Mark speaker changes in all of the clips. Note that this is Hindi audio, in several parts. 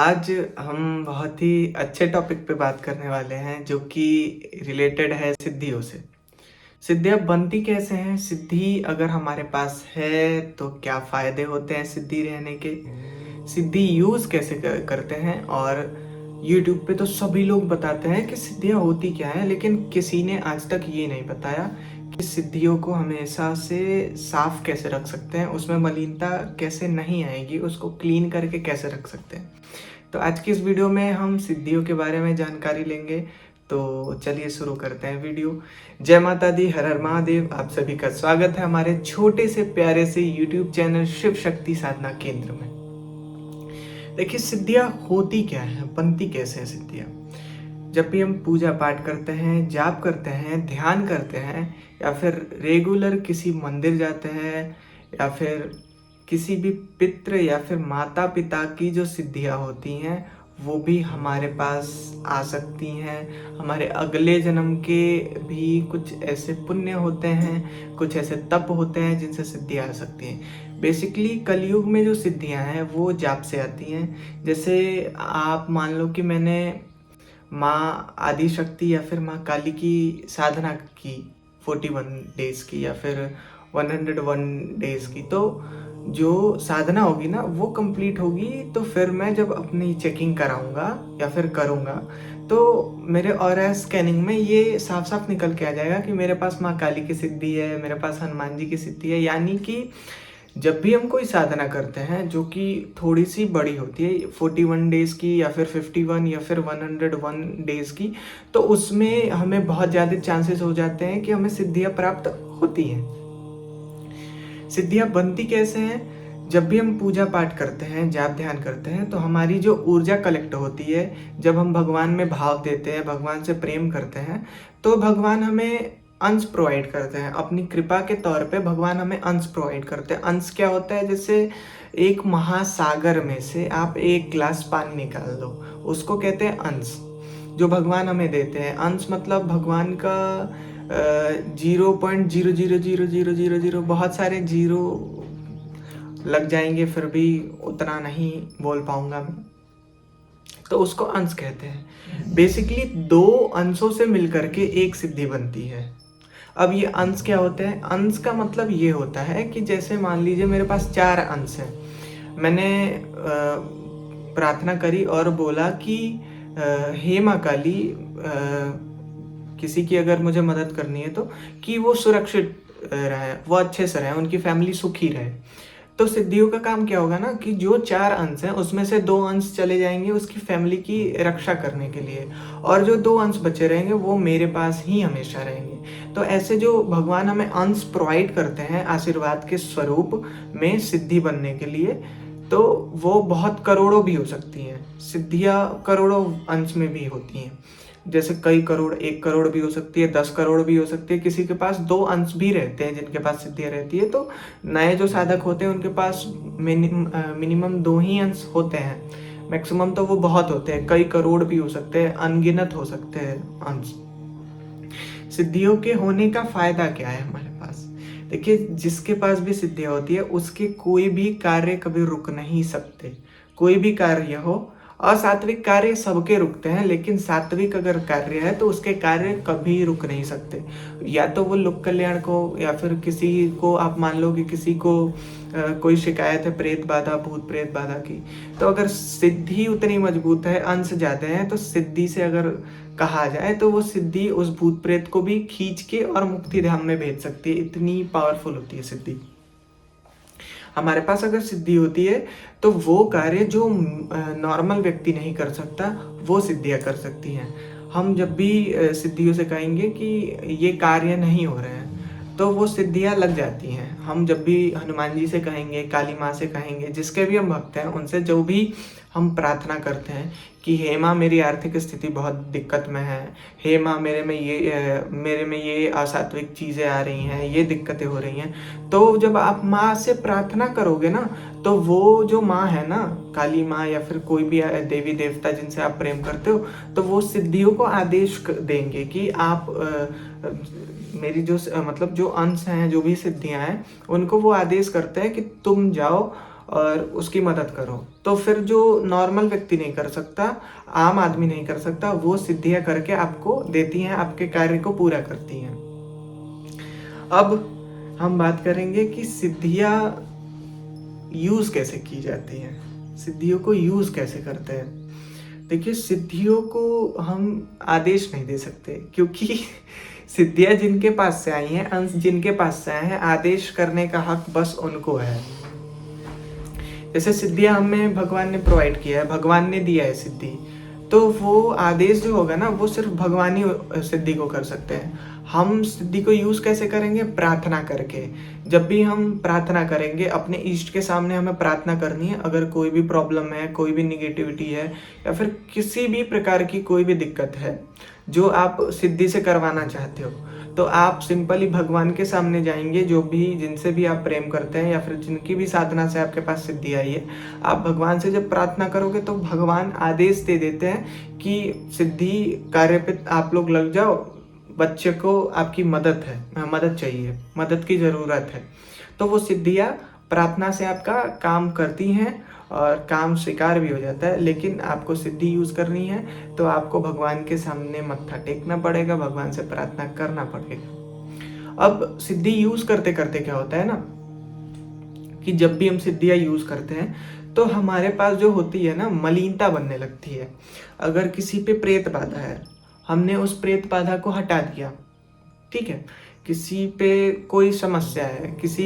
Speaker 1: आज हम बहुत ही अच्छे टॉपिक पे बात करने वाले हैं जो कि रिलेटेड है सिद्धियों से। सिद्धियाँ बनती कैसे हैं? सिद्धि अगर हमारे पास है तो क्या फ़ायदे होते हैं सिद्धि रहने के? सिद्धि यूज़ कैसे करते हैं? और यूट्यूब पे तो सभी लोग बताते हैं कि सिद्धियाँ होती क्या हैं, लेकिन किसी ने आज तक ये नहीं बताया कि सिद्धियों को हमेशा से साफ कैसे रख सकते हैं, उसमें मलिनता कैसे नहीं आएगी, उसको क्लीन करके कैसे रख सकते हैं। तो आज की इस वीडियो में हम सिद्धियों के बारे में जानकारी लेंगे। तो चलिए शुरू करते हैं वीडियो। जय माता दी, हर हर महादेव। आप सभी का स्वागत है हमारे छोटे से प्यारे से यूट्यूब चैनल शिव शक्ति साधना केंद्र में। देखिए, सिद्धियाँ होती क्या है, बनती कैसे हैं सिद्धियाँ? जब भी हम पूजा पाठ करते हैं, जाप करते हैं, ध्यान करते हैं, या फिर रेगुलर किसी मंदिर जाते हैं, या फिर किसी भी पितृ या फिर माता पिता की जो सिद्धियाँ होती हैं वो भी हमारे पास आ सकती हैं। हमारे अगले जन्म के भी कुछ ऐसे पुण्य होते हैं, कुछ ऐसे तप होते हैं जिनसे सिद्धियाँ आ सकती हैं। बेसिकली कलयुग में जो सिद्धियाँ हैं वो जाप से आती हैं। जैसे आप मान लो कि मैंने माँ आदि शक्ति या फिर माँ काली की साधना की 41 डेज़ की या फिर 101 डेज़ की, तो जो साधना होगी ना वो कंप्लीट होगी। तो फिर मैं जब अपनी चेकिंग कराऊंगा या फिर करूंगा तो मेरे ऑरा स्कैनिंग में ये साफ साफ निकल के आ जाएगा कि मेरे पास माँ काली की सिद्धि है, मेरे पास हनुमान जी की सिद्धि है। यानी कि जब भी हम कोई साधना करते हैं जो कि थोड़ी सी बड़ी होती है, 41 डेज़ की या फिर 51 या फिर 101 डेज़ की, तो उसमें हमें बहुत ज़्यादा चांसेस हो जाते हैं कि हमें सिद्धियाँ प्राप्त होती हैं। सिद्धियाँ बनती कैसे हैं? जब भी हम पूजा पाठ करते हैं, जाप ध्यान करते हैं, तो हमारी जो ऊर्जा कलेक्ट होती है, जब हम भगवान में भाव देते हैं, भगवान से प्रेम करते हैं, तो भगवान हमें अंश प्रोवाइड करते हैं। अपनी कृपा के तौर पे भगवान हमें अंश प्रोवाइड करते हैं। अंश क्या होता है? जैसे एक महासागर में से आप एक गिलास पानी निकाल दो, उसको कहते हैं अंश, जो भगवान हमें देते हैं। अंश मतलब भगवान का 0.0000000 बहुत सारे जीरो लग जाएंगे, फिर भी उतना नहीं बोल पाऊंगा मैं, तो उसको अंश कहते हैं। बेसिकली दो अंशों से मिलकर के एक सिद्धि बनती है। अब ये अंश क्या होते हैं? अंश का मतलब ये होता है कि जैसे मान लीजिए मेरे पास 4 अंश हैं। मैंने प्रार्थना करी और बोला कि हे माँ काली, किसी की अगर मुझे मदद करनी है तो कि वो सुरक्षित रहे, वो अच्छे से रहे, उनकी फैमिली सुखी रहे। तो सिद्धियों का काम क्या होगा ना कि जो 4 अंश हैं उसमें से 2 अंश चले जाएंगे उसकी फैमिली की रक्षा करने के लिए, और जो 2 अंश बचे रहेंगे वो मेरे पास ही हमेशा रहेंगे। तो ऐसे जो भगवान हमें अंश प्रोवाइड करते हैं आशीर्वाद के स्वरूप में सिद्धि बनने के लिए, तो वो बहुत करोड़ों भी हो सकती हैं। सिद्धियाँ करोड़ों अंश में भी होती हैं। जैसे कई करोड़, 1 करोड़ भी हो सकती है, 10 करोड़ भी हो सकती है। किसी के पास 2 अंश भी रहते हैं जिनके पास सिद्धियाँ रहती है। तो नए जो साधक होते हैं उनके पास मिनिमम 2 ही अंश होते हैं। मैक्सिमम तो वो बहुत होते हैं, कई करोड़ भी हो सकते हैं, अनगिनत हो सकते हैं अंश। सिद्धियों के होने का फायदा क्या है हमारे पास? देखिए, जिसके पास भी सिद्धियाँ होती है उसके कोई भी कार्य कभी रुक नहीं सकते। कोई भी कार्य हो, असात्विक कार्य सबके रुकते हैं, लेकिन सात्विक अगर कार्य है तो उसके कार्य कभी रुक नहीं सकते। या तो वो लोक कल्याण को, या फिर किसी को आप मान लो कि किसी को कोई शिकायत है प्रेत बाधा, भूत प्रेत बाधा की, तो अगर सिद्धि उतनी मजबूत है, अंश ज्यादा है, तो सिद्धि से अगर कहा जाए तो वो सिद्धि उस भूत प्रेत को भी खींच के और मुक्ति धाम में भेज सकती है। इतनी पावरफुल होती है सिद्धि। हमारे पास अगर सिद्धि होती है तो वो कार्य जो नॉर्मल व्यक्ति नहीं कर सकता वो सिद्धियाँ कर सकती हैं। हम जब भी सिद्धियों से कहेंगे कि ये कार्य नहीं हो रहे हैं तो वो सिद्धियाँ लग जाती हैं। हम जब भी हनुमान जी से कहेंगे, काली माँ से कहेंगे, जिसके भी हम भक्त हैं उनसे जो भी हम प्रार्थना करते हैं कि हे माँ मेरी आर्थिक स्थिति बहुत दिक्कत में है, हे माँ मेरे में ये असात्विक चीज़ें आ रही हैं, ये दिक्कतें हो रही हैं, तो जब आप माँ से प्रार्थना करोगे ना तो वो जो माँ है ना, काली माँ या फिर कोई भी देवी देवता जिनसे आप प्रेम करते हो, तो वो सिद्धियों को आदेश देंगे कि आप मेरी जो मतलब जो अंश हैं, जो भी सिद्धियाँ हैं, उनको वो आदेश करते हैं कि तुम जाओ और उसकी मदद करो। तो फिर जो नॉर्मल व्यक्ति नहीं कर सकता, आम आदमी नहीं कर सकता, वो सिद्धियाँ करके आपको देती हैं, आपके कार्य को पूरा करती हैं। अब हम बात करेंगे कि सिद्धियाँ यूज़ कैसे की जाती हैं, सिद्धियों को यूज़ कैसे करते हैं। देखिए, सिद्धियों को हम आदेश नहीं दे सकते, क्योंकि सिद्धियाँ जिनके पास से आई हैं, अंश जिनके पास से आए हैं, आदेश करने का हक बस उनको है। जैसे सिद्धियाँ हमें भगवान ने प्रोवाइड किया है, भगवान ने दिया है सिद्धि, तो वो आदेश जो होगा ना, वो सिर्फ भगवान ही सिद्धि को कर सकते हैं। हम सिद्धि को यूज़ कैसे करेंगे? प्रार्थना करके। जब भी हम प्रार्थना करेंगे, अपने इष्ट के सामने हमें प्रार्थना करनी है। अगर कोई भी प्रॉब्लम है, कोई भी निगेटिविटी है, या फिर किसी भी प्रकार की कोई भी दिक्कत है जो आप सिद्धि से करवाना चाहते हो, तो आप सिंपली भगवान के सामने जाएंगे, जो भी जिनसे भी आप प्रेम करते हैं या फिर जिनकी भी साधना से आपके पास सिद्धि आई है, आप भगवान से जब प्रार्थना करोगे तो भगवान आदेश दे देते हैं कि सिद्धि कार्य पे आप लोग लग जाओ, बच्चे को आपकी मदद चाहिए, मदद की ज़रूरत है। तो वो सिद्धियाँ प्रार्थना से आपका काम करती हैं और काम स्वीकार भी हो जाता है। लेकिन आपको सिद्धि यूज़ करनी है तो आपको भगवान के सामने मत्था टेकना पड़ेगा, भगवान से प्रार्थना करना पड़ेगा। अब सिद्धि यूज़ करते करते क्या होता है ना, कि जब भी हम सिद्धियाँ यूज़ करते हैं तो हमारे पास जो होती है ना, मलिनता बनने लगती है। अगर किसी पे प्रेत बाधा है, हमने उस प्रेत बाधा को हटा दिया, ठीक है। किसी पे कोई समस्या है, किसी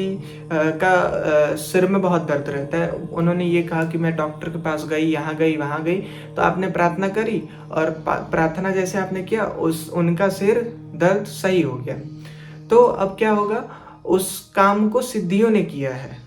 Speaker 1: का सिर में बहुत दर्द रहता है, उन्होंने ये कहा कि मैं डॉक्टर के पास गई, यहाँ गई, वहाँ गई, तो आपने प्रार्थना करी और प्रार्थना जैसे आपने किया, उनका सिर दर्द सही हो गया। तो अब क्या होगा, उस काम को सिद्धियों ने किया है,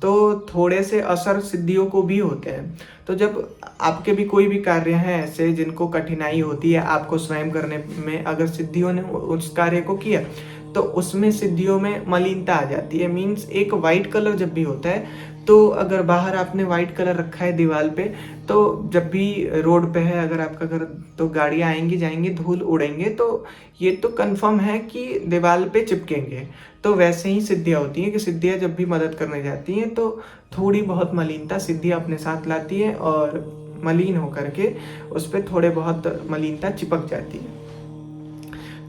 Speaker 1: तो थोड़े से असर सिद्धियों को भी होते हैं। तो जब आपके भी कोई भी कार्य हैं ऐसे जिनको कठिनाई होती है आपको स्वयं करने में, अगर सिद्धियों ने उस कार्य को किया तो उसमें सिद्धियों में मलिनता आ जाती है। मीन्स एक वाइट कलर जब भी होता है, तो अगर बाहर आपने वाइट कलर रखा है दीवार पे, तो जब भी रोड पे है अगर आपका घर, तो गाड़ियाँ आएंगी जाएंगी, धूल उड़ेंगे, तो ये तो कंफर्म है कि दीवार पे चिपकेंगे। तो वैसे ही सिद्धियाँ होती हैं कि सिद्धियाँ जब भी मदद करने जाती हैं तो थोड़ी बहुत मलिनता सिद्धियाँ अपने साथ लाती है और मलिन होकर के उस पर थोड़े बहुत मलिनता चिपक जाती है।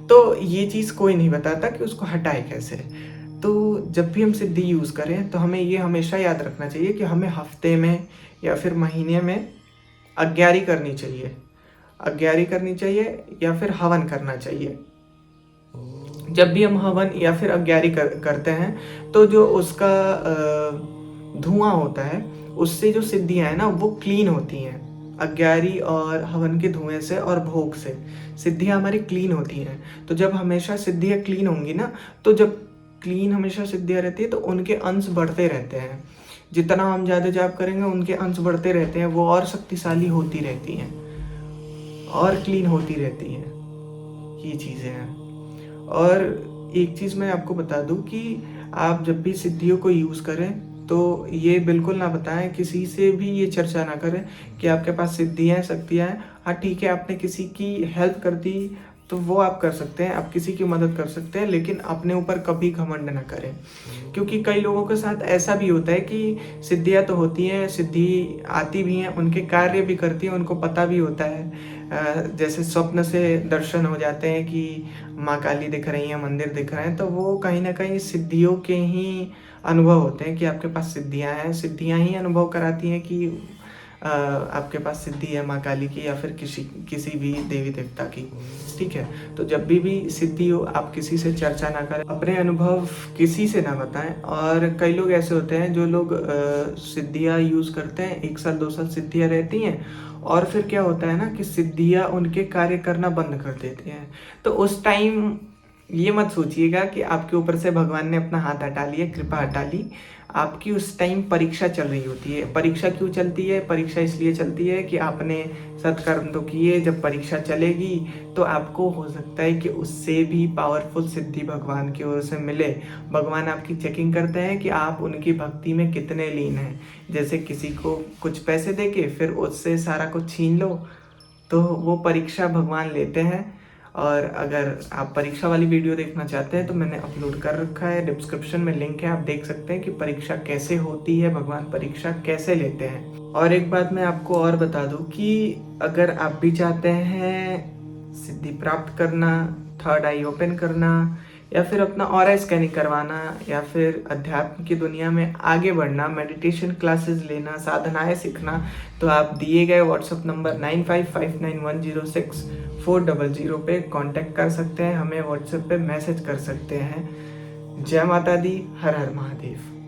Speaker 1: तो ये चीज़ कोई नहीं बताता कि उसको हटाए कैसे। तो जब भी हम सिद्धि यूज़ करें तो हमें ये हमेशा याद रखना चाहिए कि हमें हफ्ते में या फिर महीने में अग्यारी करनी चाहिए, अग्यारी करनी चाहिए या फिर हवन करना चाहिए। जब भी हम हवन या फिर अग्यारी करते हैं तो जो उसका धुआं होता है, उससे जो सिद्धियाँ हैं ना वो क्लीन होती हैं। अग्यारी और हवन के धुएं से और भोग से सिद्धियाँ हमारी क्लीन होती हैं। तो जब हमेशा सिद्धियाँ क्लीन होंगी ना, तो जब क्लीन हमेशा सिद्धियाँ रहती है तो उनके अंश बढ़ते रहते हैं। जितना हम ज़्यादा जाप करेंगे उनके अंश बढ़ते रहते हैं, वो और शक्तिशाली होती रहती हैं और क्लीन होती रहती हैं। ये चीज़ें हैं। और एक चीज़ मैं आपको बता दूं कि आप जब भी सिद्धियों को यूज़ करें तो ये बिल्कुल ना बताएं, किसी से भी ये चर्चा ना करें कि आपके पास सिद्धियाँ हैं, शक्तियाँ हैं। हाँ ठीक है, आपने किसी की हेल्प कर दी तो वो आप कर सकते हैं, आप किसी की मदद कर सकते हैं, लेकिन अपने ऊपर कभी घमंड ना करें। क्योंकि कई लोगों के साथ ऐसा भी होता है कि सिद्धियाँ तो होती हैं, सिद्धि आती भी हैं, उनके कार्य भी करती हैं, उनको पता भी होता है। जैसे स्वप्न से दर्शन हो जाते हैं कि माँ काली दिख रही हैं, मंदिर दिख रहे हैं, तो वो कहीं ना कहीं सिद्धियों के ही अनुभव होते हैं कि आपके पास सिद्धियाँ हैं। सिद्धियाँ ही अनुभव कराती हैं कि आपके पास सिद्धि है माँ काली की या फिर किसी भी देवी देवता की, ठीक है। तो जब भी सिद्धि हो, आप किसी से चर्चा ना करें, अपने अनुभव किसी से ना बताएं। और कई लोग ऐसे होते हैं जो लोग सिद्धियाँ यूज़ करते हैं, 1 साल 2 साल सिद्धियाँ रहती हैं और फिर क्या होता है ना कि सिद्धियाँ उनके कार्य करना बंद कर देती हैं। तो उस टाइम ये मत सोचिएगा कि आपके ऊपर से भगवान ने अपना हाथ हटा लिया, कृपा हटा ली। आपकी उस टाइम परीक्षा चल रही होती है। परीक्षा क्यों चलती है? परीक्षा इसलिए चलती है कि आपने सत्कर्म तो किए, जब परीक्षा चलेगी तो आपको हो सकता है कि उससे भी पावरफुल सिद्धि भगवान की ओर से मिले। भगवान आपकी चेकिंग करते हैं कि आप उनकी भक्ति में कितने लीन हैं। जैसे किसी को कुछ पैसे देके फिर उससे सारा कुछ छीन लो, तो वो परीक्षा भगवान लेते हैं और अगर आप परीक्षा वाली वीडियो देखना चाहते हैं तो मैंने अपलोड कर रखा है, डिस्क्रिप्शन में लिंक है, आप देख सकते हैं कि परीक्षा कैसे होती है, भगवान परीक्षा कैसे लेते हैं। और एक बात मैं आपको और बता दूं कि अगर आप भी चाहते हैं सिद्धि प्राप्त करना, थर्ड आई ओपन करना, या फिर अपना ऑरा स्कैनिंग करवाना, या फिर अध्यात्म की दुनिया में आगे बढ़ना, मेडिटेशन क्लासेस लेना, साधनाएं सीखना, तो आप दिए गए व्हाट्सएप नंबर 9559106400 पे कांटेक्ट कर सकते हैं, हमें व्हाट्सएप पे मैसेज कर सकते हैं। जय माता दी, हर हर महादेव।